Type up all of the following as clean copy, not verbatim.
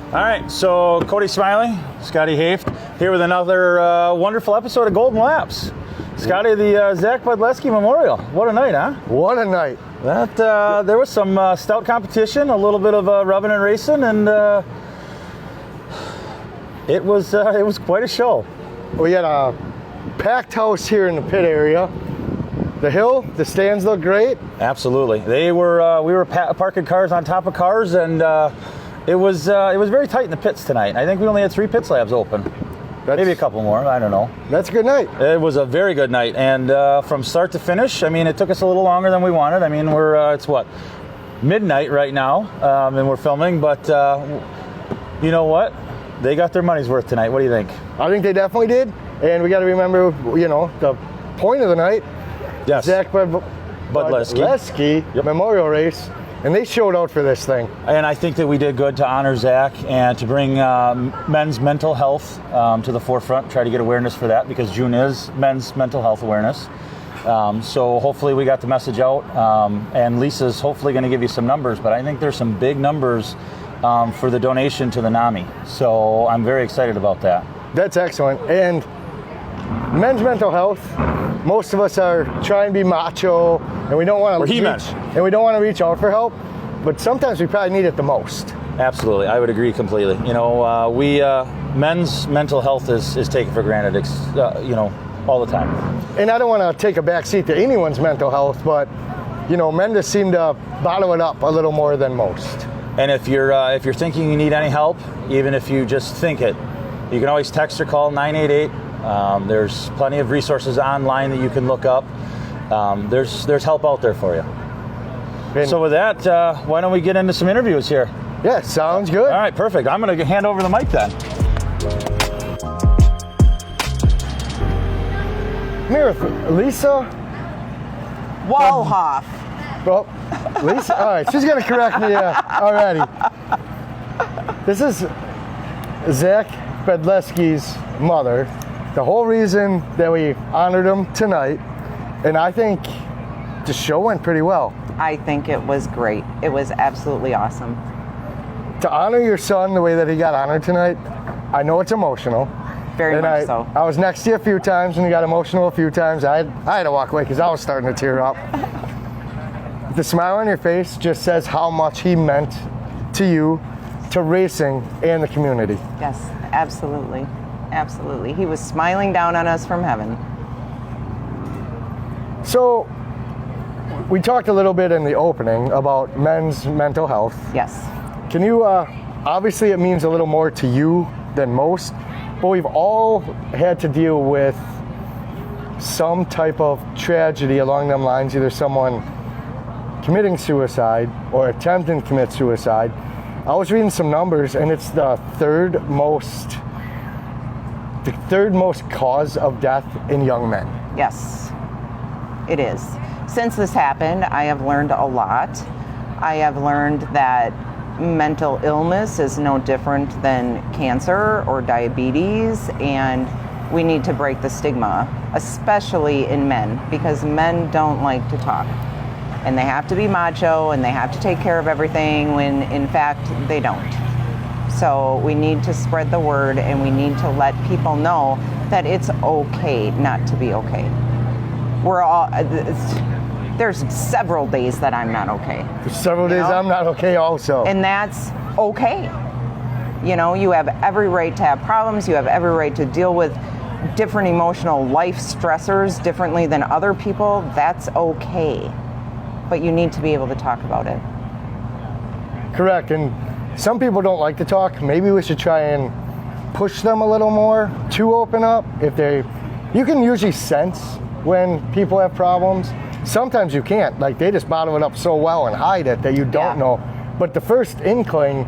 All right, so Cody Smiley, Scotty Haft, here with another wonderful episode of Golden Laps. Scotty, the Zach Podleski Memorial. What a night, huh? What a night. That there was some stout competition, a little bit of rubbing and racing, and it was quite a show. We had a packed house here in the pit area. The hill, the stands look great. Absolutely, we were parking cars on top of cars, and it was very tight in the pits tonight. I think we only had 3 pit slabs open. Maybe a couple more, I don't know. That's a good night. It was a very good night, and from start to finish, I mean, it took us a little longer than we wanted. I mean, it's midnight right now, and we're filming, but you know what? They got their money's worth tonight. What do you think? I think they definitely did, and we got to remember, the point of the night. Yes. Zach Podleski Yep. Memorial Race. And they showed out for this thing. And I think that we did good to honor Zach and to bring men's mental health to the forefront, try to get awareness for that, because June is Men's Mental Health Awareness. So hopefully we got the message out, and Lisa's hopefully going to give you some numbers, but I think there's some big numbers for the donation to the NAMI. So I'm very excited about that. That's excellent. And men's mental health, most of us are trying to be macho, and we don't want to reach out for help, but sometimes we probably need it the most. Absolutely, I would agree completely. Men's mental health is taken for granted, all the time. And I don't want to take a back seat to anyone's mental health, but men just seem to bottle it up a little more than most. And if you're thinking you need any help, even if you just think it, you can always text or call 988. There's plenty of resources online that you can look up. There's help out there for you. And so with that, why don't we get into some interviews here? Yeah, sounds good. All right, perfect. I'm going to hand over the mic then. I'm here with Lisa Walhoff. Well, Lisa, all right, she's going to correct me already. This is Zach Podleski's mother. The whole reason that we honored him tonight, and I think the show went pretty well. I think it was great. It was absolutely awesome. To honor your son the way that he got honored tonight, I know it's emotional. Very much so. I was next to you a few times and you got emotional a few times. I had to walk away because I was starting to tear up. The smile on your face just says how much he meant to you, to racing, and the community. Yes, absolutely. Absolutely. He was smiling down on us from heaven. So, we talked a little bit in the opening about men's mental health. Yes. Can you, obviously it means a little more to you than most, but we've all had to deal with some type of tragedy along them lines, either someone committing suicide or attempting to commit suicide. I was reading some numbers, and it's the third most cause of death in young men. Yes, it is. Since this happened, I have learned a lot. I have learned that mental illness is no different than cancer or diabetes, and we need to break the stigma, especially in men, because men don't like to talk. And they have to be macho, and they have to take care of everything, when in fact they don't. So we need to spread the word, and we need to let people know that it's okay not to be okay. There's several days that I'm not okay. There's several days I'm not okay also. And that's okay. You have every right to have problems. You have every right to deal with different emotional life stressors differently than other people. That's okay. But you need to be able to talk about it. Correct. And some people don't like to talk. Maybe we should try and push them a little more to open up. You can usually sense when people have problems. Sometimes you can't. Like, they just bottle it up so well and hide it that you don't know. But the first inkling,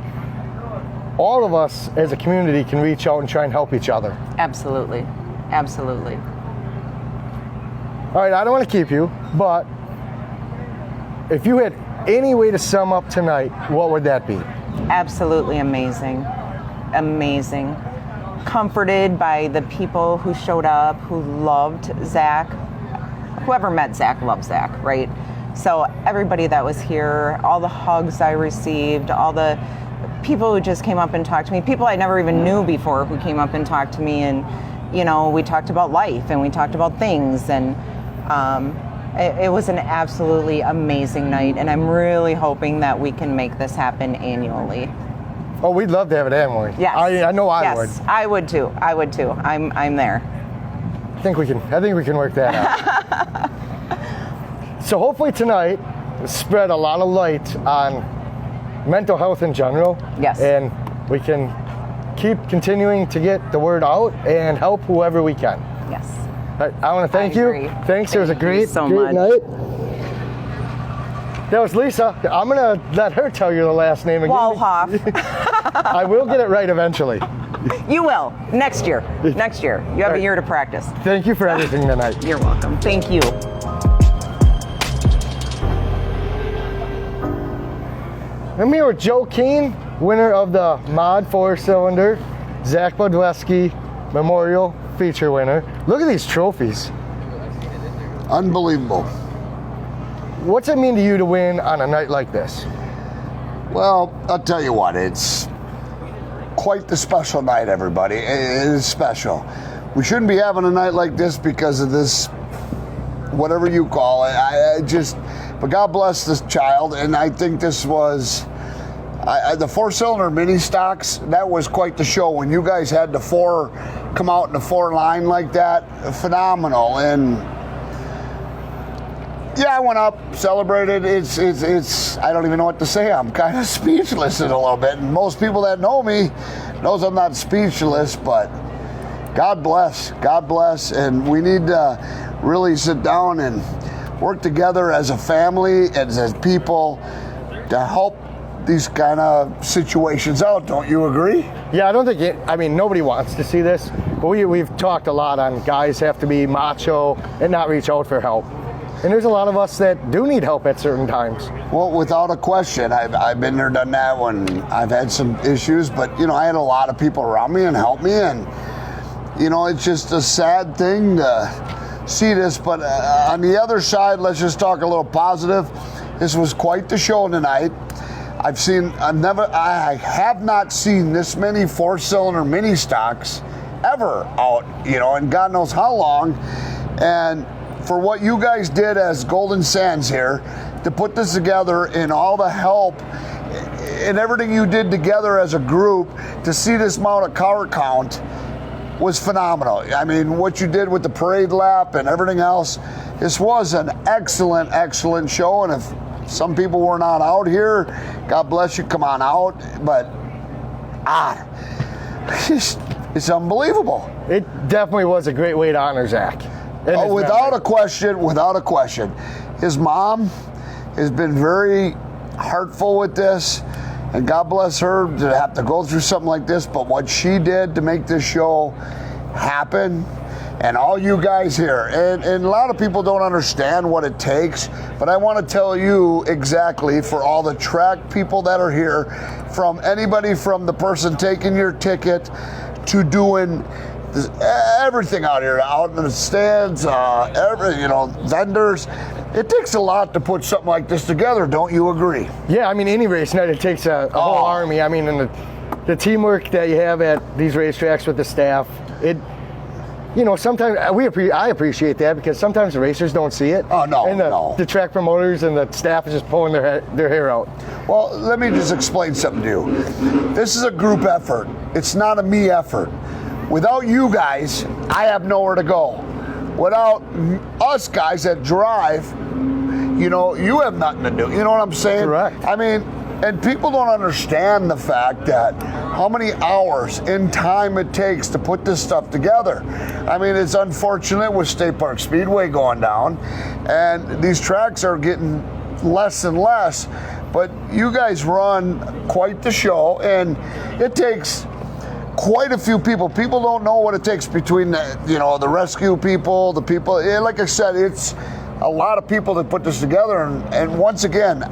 all of us as a community can reach out and try and help each other. Absolutely. Absolutely. All right, I don't want to keep you, but if you had any way to sum up tonight, what would that be? Absolutely amazing. Amazing. Comforted by the people who showed up, who loved Zach. Whoever met Zach loved Zach, right? So everybody that was here, all the hugs I received, all the people who just came up and talked to me, people I never even knew before who came up and talked to me, and we talked about life and we talked about things, and it was an absolutely amazing night, and I'm really hoping that we can make this happen annually. Oh, we'd love to have it annually. Yes. I know I would. Yes, I would too. I'm there. I think we can work that out. So hopefully tonight spread a lot of light on mental health in general. Yes. And we can keep continuing to get the word out and help whoever we can. Yes. I want to thank you. Agree. Thanks. It was a great night. That was Lisa. I'm going to let her tell you the last name again. Walhoff. I will get it right eventually. You will. Next year. Next year. You have a year to practice. Thank you for everything tonight. You're welcome. Thank you. I'm here with Joe Keane, winner of the Mod 4-cylinder Zach Bodleski Memorial Feature winner. Look at these trophies. Unbelievable. What's it mean to you to win on a night like this? Well, I'll tell you what, it's quite the special night, everybody. It is special. We shouldn't be having a night like this because of this, whatever you call it. But God bless this child, and I think this was, the 4-cylinder mini stocks, that was quite the show. When you guys had the 4 come out in the 4 line like that, phenomenal. And yeah, I went up, celebrated. It's I don't even know what to say. I'm kind of speechless in a little bit. And most people that know me knows I'm not speechless, but God bless, and we need to really sit down and work together as a family, as people, to help these kind of situations out. Don't you agree? Yeah, I don't think nobody wants to see this, but we've talked a lot on guys have to be macho and not reach out for help. And there's a lot of us that do need help at certain times. Well, without a question. I've been there, done that when I've had some issues, but I had a lot of people around me and help me, and it's just a sad thing to see this. But on the other side, let's just talk a little positive. This was quite the show tonight. I have not seen this many 4-cylinder mini stocks ever out, and God knows how long. And for what you guys did as Golden Sands here, to put this together, and all the help and everything you did together as a group to see this amount of car count was phenomenal. I mean, what you did with the parade lap and everything else, this was an excellent, excellent show. And if some people were not out here, God bless you, come on out. But it's unbelievable. It definitely was a great way to honor Zach. Without a question. His mom has been very heartful with this, and God bless her to have to go through something like this, but what she did to make this show happen, and all you guys here, and a lot of people don't understand what it takes, but I want to tell you exactly, for all the track people that are here, from anybody from the person taking your ticket to doing everything out here, out in the stands, vendors. It takes a lot to put something like this together. Don't you agree? Yeah, any race night, it takes a whole army. And the teamwork that you have at these racetracks with the staff, sometimes I appreciate that, because sometimes the racers don't see it. Oh, no, and no. The track promoters and the staff is just pulling their hair out. Well, let me just explain something to you. This is a group effort. It's not a me effort. Without you guys, I have nowhere to go. Without us guys that drive, you have nothing to do. You know what I'm saying? Correct. And people don't understand the fact that how many hours in time it takes to put this stuff together. It's unfortunate with State Park Speedway going down, and these tracks are getting less and less, but you guys run quite the show, and it takes quite a few people. People don't know what it takes between the rescue people, the people. Like I said, it's a lot of people that put this together. And once again,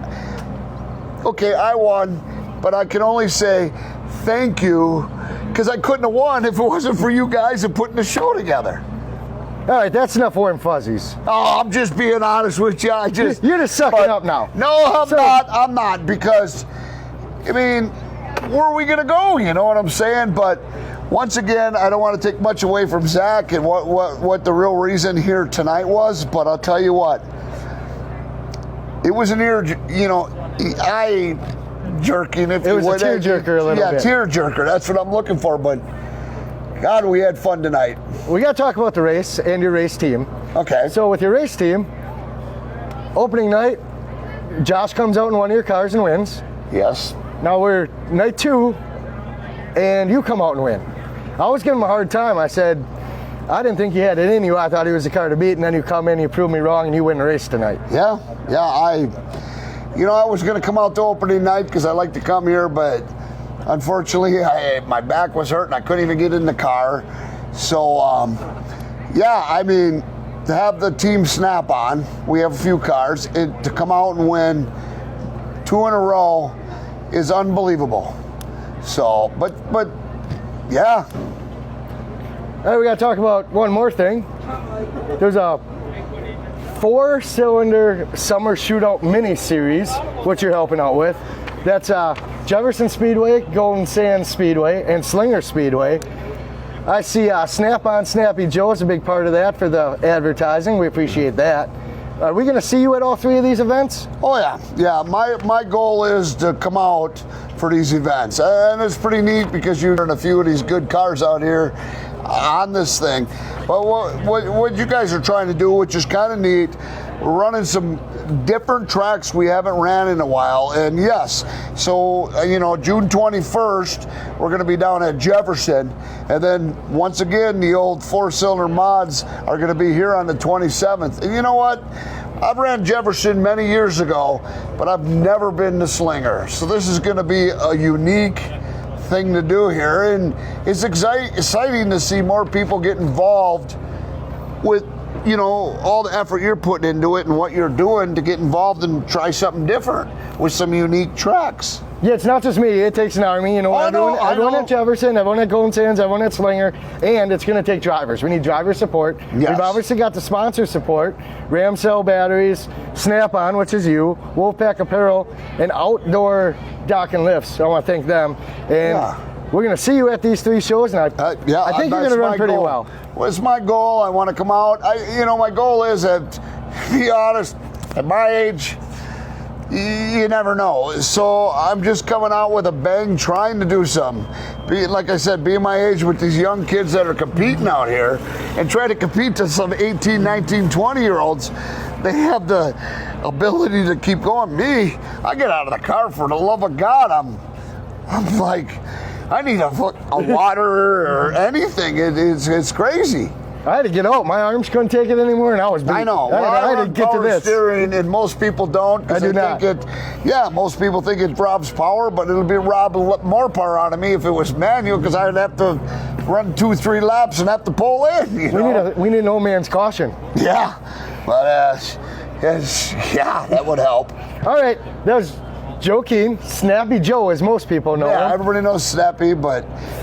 okay, I won, but I can only say thank you, because I couldn't have won if it wasn't for you guys and putting the show together. All right, that's enough warm fuzzies. Oh, I'm just being honest with you. You're just sucking up now. No, I'm not, because, where are we going to go? You know what I'm saying? But once again, I don't want to take much away from Zach and what the real reason here tonight was, but I'll tell you what, it was an eye jerking, if It you was would. a tearjerker a little bit. Yeah, tearjerker. That's what I'm looking for. But God, we had fun tonight. We got to talk about the race and your race team. Okay. So with your race team, opening night, Josh comes out in one of your cars and wins. Yes. Now we're night 2, and you come out and win. I was giving him a hard time. I said, I didn't think you had it in you. I thought he was the car to beat, and then you come in, you prove me wrong, and you win the race tonight. Yeah. I was going to come out the opening night because I like to come here, but unfortunately, my back was hurt and I couldn't even get in the car. So, to have the team snap on, we have a few cars, to come out and win 2 in a row is unbelievable. So, but yeah. All right, we got to talk about one more thing. There's a 4-cylinder summer shootout mini series, which you're helping out with. That's Jefferson Speedway, Golden Sands Speedway, and Slinger Speedway. I see Snap-on Snappy Joe is a big part of that for the advertising. We appreciate that. Are we going to see you at all 3 of these events? Oh yeah. My goal is to come out for these events, and it's pretty neat because you're in a few of these good cars out here on this thing. But what you guys are trying to do, which is kind of neat, we're running some different tracks we haven't ran in a while. And yes, so June 21st we're going to be down at Jefferson, and then once again the old 4-cylinder mods are going to be here on the 27th. And you know what, I've ran Jefferson many years ago, but I've never been to Slinger, so this is going to be a unique thing to do here, and it's exciting to see more people get involved with all the effort you're putting into it and what you're doing to get involved and try something different with some unique tracks. Yeah, it's not just me. It takes an army. Everyone at Jefferson, everyone at Golden Sands, everyone at Slinger, and it's going to take drivers. We need driver support. Yes. We've obviously got the sponsor support, Ram Cell Batteries, Snap-on, which is you, Wolfpack Apparel, and Outdoor Dock and Lifts. I want to thank them. And we're going to see you at these 3 shows, and I think you're going to run pretty well. Well, it's my goal. I want to come out. My goal is, to be honest, at my age, you never know. So I'm just coming out with a bang, trying to do something. Like I said, being my age with these young kids that are competing out here and try to compete to some 18, 19, 20-year-olds. They have the ability to keep going. Me, I get out of the car, for the love of God, I'm like, I need a water or anything. It's crazy. I had to get out. My arms couldn't take it anymore, and I was beat. I know. I had to get to this. Steering, and most people don't. I do not. Most people think it robs power, but it'll be robbing more power out of me if it was manual, because I'd have to run 2-3 laps and have to pull in. We need no man's caution. Yeah, but that would help. All right, that was Joe Keane, Snappy Joe, as most people know him. Everybody knows Snappy, but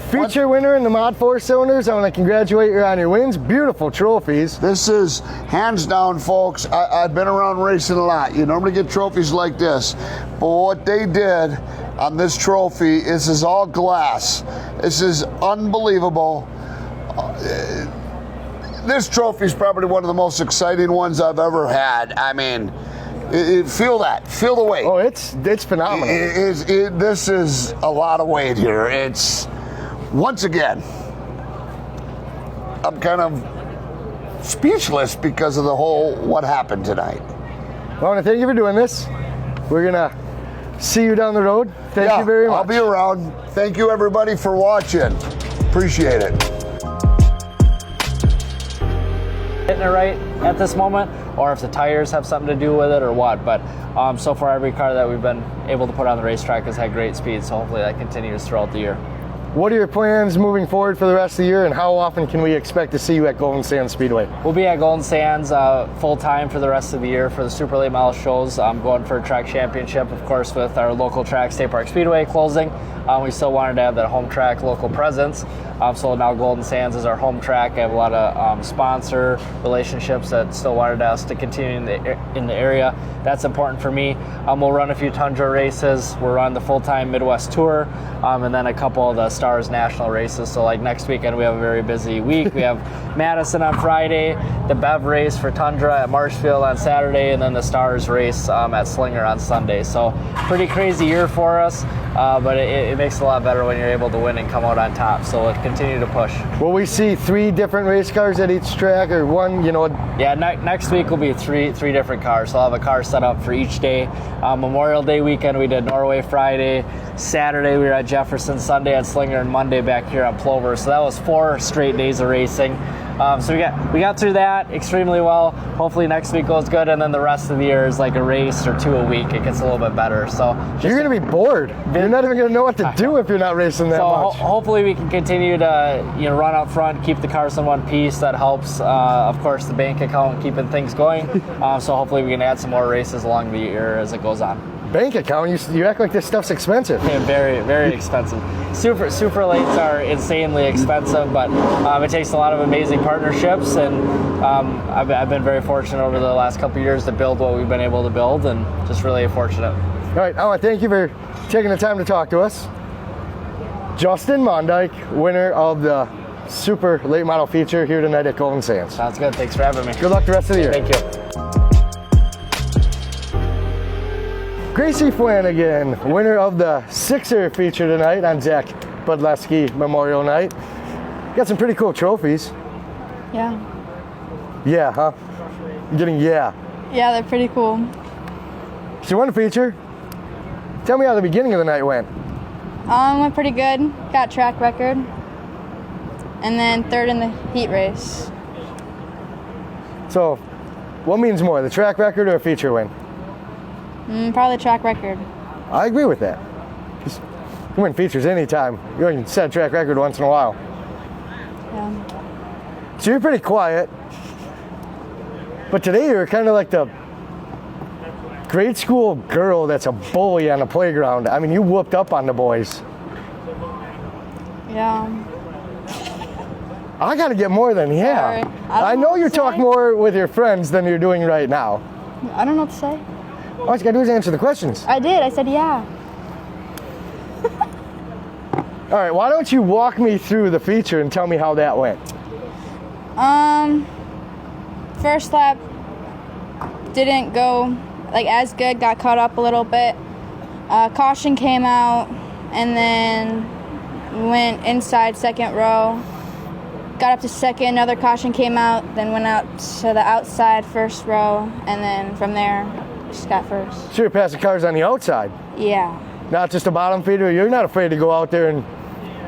feature winner in the Mod 4 cylinders. I want to congratulate you on your wins. Beautiful trophies. This is hands down, folks. I've been around racing a lot. You normally get trophies like this, but what they did on this trophy is all glass. This is unbelievable. This trophy is probably one of the most exciting ones I've ever had. I mean, feel the weight. Oh, it's phenomenal. This is a lot of weight here. It's, once again, I'm kind of speechless because of what happened tonight. Well, I want to thank you for doing this. We're gonna see you down the road. Thank you very much. I'll be around. Thank you, everybody, for watching. Appreciate it. Hitting it right at this moment, or if the tires have something to do with it or what, but so far every car that we've been able to put on the racetrack has had great speed, so hopefully that continues throughout the year. What are your plans moving forward for the rest of the year, and how often can we expect to see you at Golden Sands Speedway? We'll be at Golden Sands full time for the rest of the year for the super late model shows. I'm going for a track championship, of course, with our local track, State Park Speedway, closing. We still wanted to have that home track local presence. So now Golden Sands is our home track. I have a lot of sponsor relationships that still wanted us to continue in the area. That's important for me. We'll run a few Tundra races. We'll run the full-time Midwest Tour, and then a couple of the Stars National races. So like next weekend, we have a very busy week. We have Madison on Friday, the Bev race for Tundra at Marshfield on Saturday, and then the Stars race at Slinger on Sunday. So pretty crazy year for us, but it makes it a lot better when you're able to win and come out on top. So we'll continue to push. Will we see 3 different race cars at each track, or one, Yeah, next week will be three different cars. So I'll have a car set up for each day. Memorial Day weekend, we did Norway Friday. Saturday, we were at Jefferson. Sunday at Slinger, and Monday back here on Plover. So that was 4 straight days of racing. So we got through that extremely well. Hopefully next week goes good, and then the rest of the year is like a race or 2 a week. It gets a little bit better. So you're going to be bored. You're not even going to know what to do if you're not racing that much. Hopefully we can continue to run up front, keep the cars in one piece. That helps, of course, the bank account, keeping things going. So hopefully we can add some more races along the year as it goes on. Bank account? You act like this stuff's expensive. Yeah, very, very expensive. Super lates are insanely expensive, but it takes a lot of amazing partnerships, and I've been very fortunate over the last couple of years to build what we've been able to build, and just really fortunate. All right, I want to thank you for taking the time to talk to us. Justin Mondyke, winner of the Super Late Model Feature here tonight at Golden Sands. Sounds good. Thanks for having me. Good luck the rest of the year. Thank you. Gracie Flanagan, winner of the Sixer feature tonight on Zach Budleski Memorial Night. Got some pretty cool trophies. Yeah. Yeah, huh? You're getting yeah. Yeah, they're pretty cool. She won a feature. Tell me how the beginning of the night went. Went pretty good. Got track record. And then 3rd in the heat race. So, what means more, the track record or a feature win? Probably track record. I agree with that. Just, you win features anytime. You can set a track record once in a while. Yeah. So you're pretty quiet. But today you're kind of like the grade school girl that's a bully on the playground. I mean, you whooped up on the boys. Yeah. I got to get more than yeah. Sorry. I know you talk more with your friends than you're doing right now. I don't know what to say. All you got to do is answer the questions. I did. I said yeah. All right, why don't you walk me through the feature and tell me how that went? First lap didn't go like as good. Got caught up a little bit. Caution came out, and then went inside second row. Got up to second. Another caution came out. Then went out to the outside first row, and then from there just got first. So you're passing cars on the outside, Yeah. not just a bottom feeder. You're not afraid to go out there and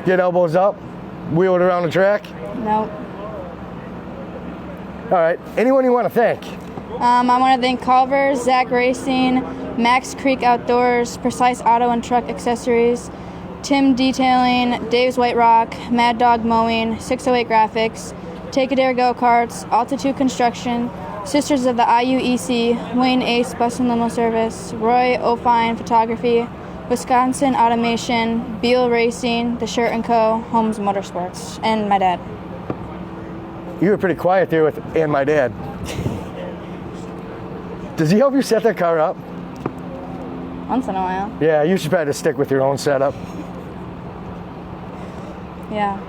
get elbows up, wheel it around the track? Nope. All right, anyone you want to thank? I want to thank Culver's, Zach Racing, Max Creek Outdoors, Precise Auto and Truck Accessories, Tim Detailing, Dave's White Rock, Mad Dog Mowing, 608 Graphics, Take a Dare Go-Karts, Altitude Construction, Sisters of the IUEC, Wayne Ace Bus and Limo Service, Roy O'Fine Photography, Wisconsin Automation, Beal Racing, The Shirt & Co., Holmes Motorsports, and my dad. You were pretty quiet there with "and my dad." Does he help you set that car up? Once in a while. Yeah, you should probably just stick with your own setup. Yeah.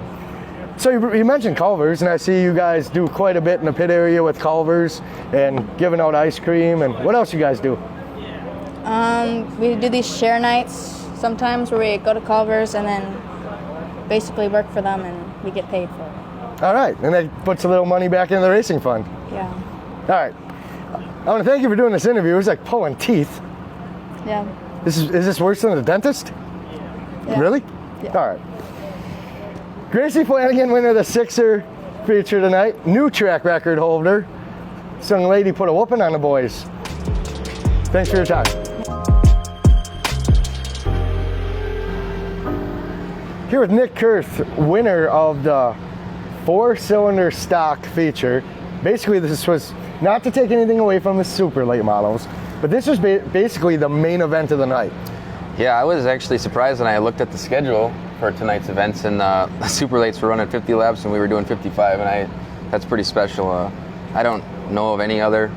So you mentioned Culver's, and I see you guys do quite a bit in the pit area with Culver's and giving out ice cream. And what else you guys do? We do these share nights sometimes where we go to Culver's and then basically work for them and we get paid for it. All right, and that puts a little money back into the racing fund. Yeah. All right, I want to thank you for doing this interview. It was like pulling teeth. Yeah. Is this worse than the dentist? Yeah. Really? Yeah. All right. Gracie Flanagan, winner of the Sixer feature tonight. New track record holder. This young lady put a whooping on the boys. Thanks for your time. Here with Nick Kurth, winner of the 4-cylinder stock feature. Basically, this was not to take anything away from the super late models, but this was basically the main event of the night. Yeah, I was actually surprised when I looked at the schedule for tonight's events, and the super lates were running 50 laps, and we were doing 55, and that's pretty special. I don't know of any other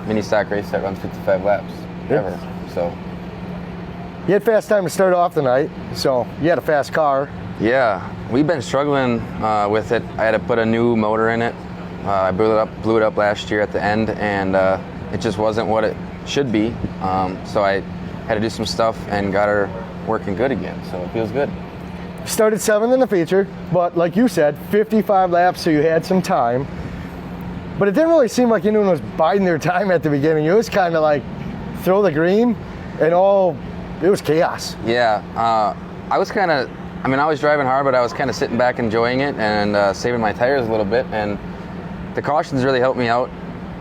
mini stock race that runs 55 laps ever. So You had fast time to start off the night, so you had a fast car. yeah, we've been struggling with it. I had to put a new motor in it. I blew it up last year at the end, and it just wasn't what it should be. So I had to do some stuff and got her working good again. So it feels good. Started 7th in the feature, but like you said, 55 laps, so you had some time. But it didn't really seem like anyone was biding their time at the beginning. It was kind of like throw the green, and it was chaos. Yeah, I was I was driving hard, but I was kind of sitting back enjoying it and saving my tires a little bit. And the cautions really helped me out,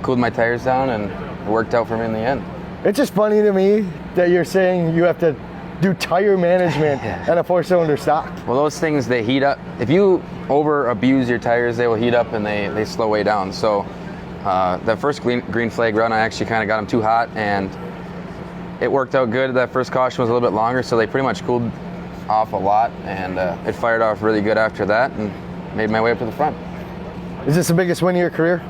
cooled my tires down, and it worked out for me in the end. It's just funny to me that you're saying you have to do tire management and a 4-cylinder stock. Well, those things, they heat up. If you over abuse your tires, they will heat up and they slow way down. So the first green flag run, I actually kind of got them too hot, and it worked out good. That first caution was a little bit longer, so they pretty much cooled off a lot, and it fired off really good after that and made my way up to the front. Is this the biggest win of your career?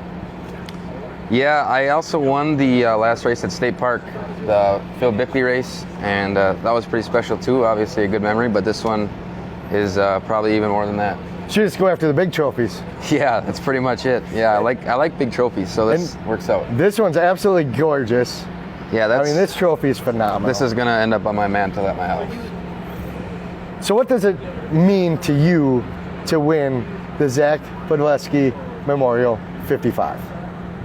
Yeah, I also won the last race at State Park, the Phil Bickley race, and that was pretty special too. Obviously a good memory, but this one is probably even more than that. Should just go after the big trophies. Yeah, that's pretty much it. Yeah, I like big trophies, so this works out. This one's absolutely gorgeous. Yeah, this trophy is phenomenal. This is gonna end up on my mantle at my house. So what does it mean to you to win the Zach Podleski Memorial 55?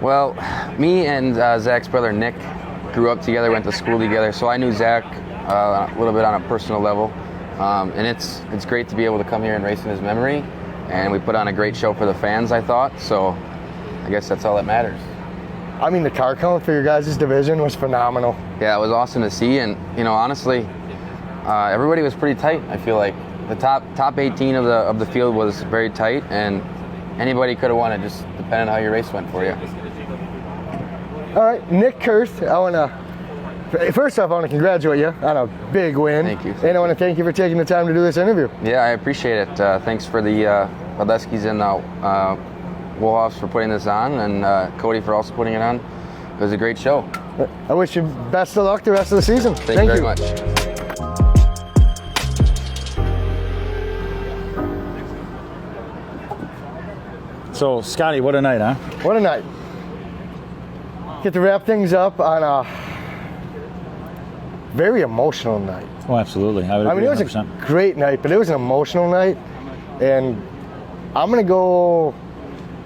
Well, me and Zach's brother Nick grew up together, went to school together, so I knew Zach a little bit on a personal level, and it's great to be able to come here and race in his memory, and we put on a great show for the fans, I thought, so I guess that's all that matters. I mean, the car count for your guys' division was phenomenal. Yeah, it was awesome to see, and honestly, everybody was pretty tight. I feel like the top 18 of the field was very tight, and anybody could have won it, just depending on how your race went for you. All right, Nick Kurth, first off, I want to congratulate you on a big win. Thank you. And I want to thank you for taking the time to do this interview. Yeah, I appreciate it. Thanks for the Podleskis and Wolhoffs for putting this on, and Cody for also putting it on. It was a great show. I wish you best of luck the rest of the season. Thank you very much. So, Scotty, what a night, huh? What a night. Get to wrap things up on a very emotional night. Oh, absolutely. I would agree. It was 100%. a great night, but it was an emotional night. And I'm going to go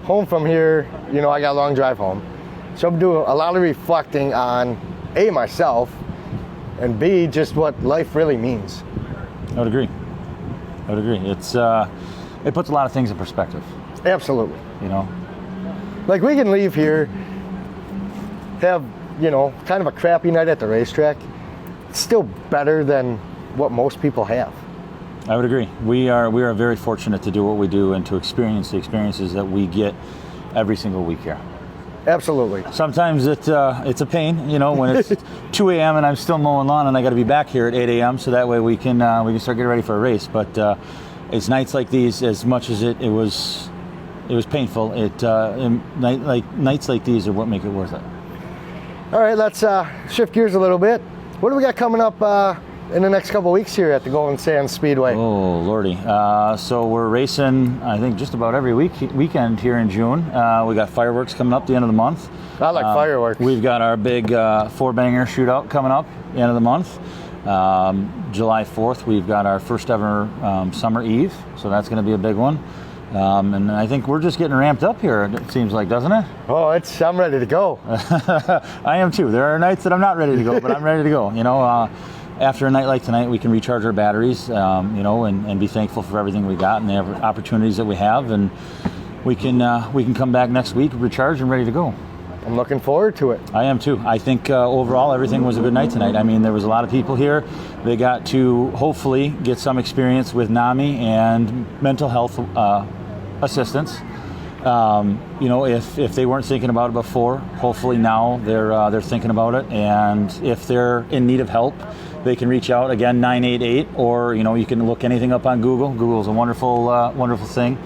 home from here. I got a long drive home. So I'm doing a lot of reflecting on A, myself, and B, just what life really means. I would agree. It puts a lot of things in perspective. Absolutely. Like we can leave here, have, kind of a crappy night at the racetrack. It's still better than what most people have. I would agree. We are very fortunate to do what we do and to experience the experiences that we get every single week here. Absolutely. Sometimes it's a pain, when it's 2 a.m. and I'm still mowing lawn and I got to be back here at 8 a.m. so that way we can start getting ready for a race. But it's nights like these, as much as it was painful. Nights like these are what make it worth it. All right, let's shift gears a little bit. What do we got coming up in the next couple of weeks here at the Golden Sands Speedway? Oh, Lordy. So we're racing, I think, just about every weekend here in June. We got fireworks coming up the end of the month. I like fireworks. We've got our big four-banger shootout coming up the end of the month. July 4th, we've got our first ever Summer Eve, so that's going to be a big one. And I think we're just getting ramped up here, it seems like, doesn't it? Oh, I'm ready to go. I am too. There are nights that I'm not ready to go, but I'm ready to go. After a night like tonight, we can recharge our batteries, and be thankful for everything we got and the opportunities that we have, and we can come back next week, recharged and ready to go. I'm looking forward to it. I am too. I think overall everything was a good night tonight. I mean, there was a lot of people here. They got to hopefully get some experience with NAMI and mental health assistance. If they weren't thinking about it before, hopefully now they're thinking about it. And if they're in need of help, they can reach out again 988, or you can look anything up on Google. Google is a wonderful wonderful thing.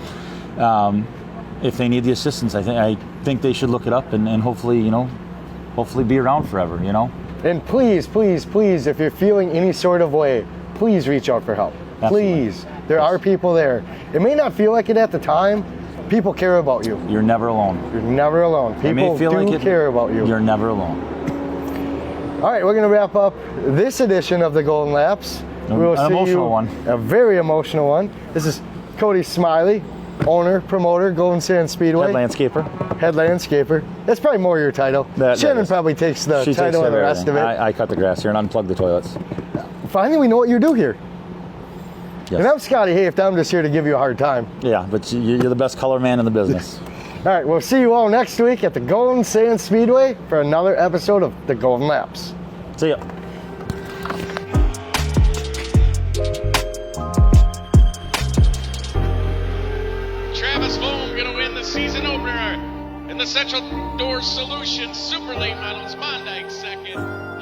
If they need the assistance, I think they should look it up and hopefully hopefully be around forever. And please, if you're feeling any sort of way, please reach out for help. Absolutely. Please. There are people there. It may not feel like it at the time. People care about you. You're never alone. You're never alone. People do care about you. You're never alone. All right, we're going to wrap up this edition of the Golden Laps. An emotional one. A very emotional one. This is Cody Smiley, owner, promoter, Golden Sands Speedway. Head landscaper. Head landscaper. That's probably more your title. Shannon probably takes the title and the rest of it. I cut the grass here and unplug the toilets. Finally, we know what you do here. Yes. And I'm Scotty Haft. I'm just here to give you a hard time. Yeah, but you're the best color man in the business. All right, we'll see you all next week at the Golden Sands Speedway for another episode of the Golden Laps. See ya. Travis Bohm gonna win the season opener in the Central Door Solutions Super Late Models Klondike second.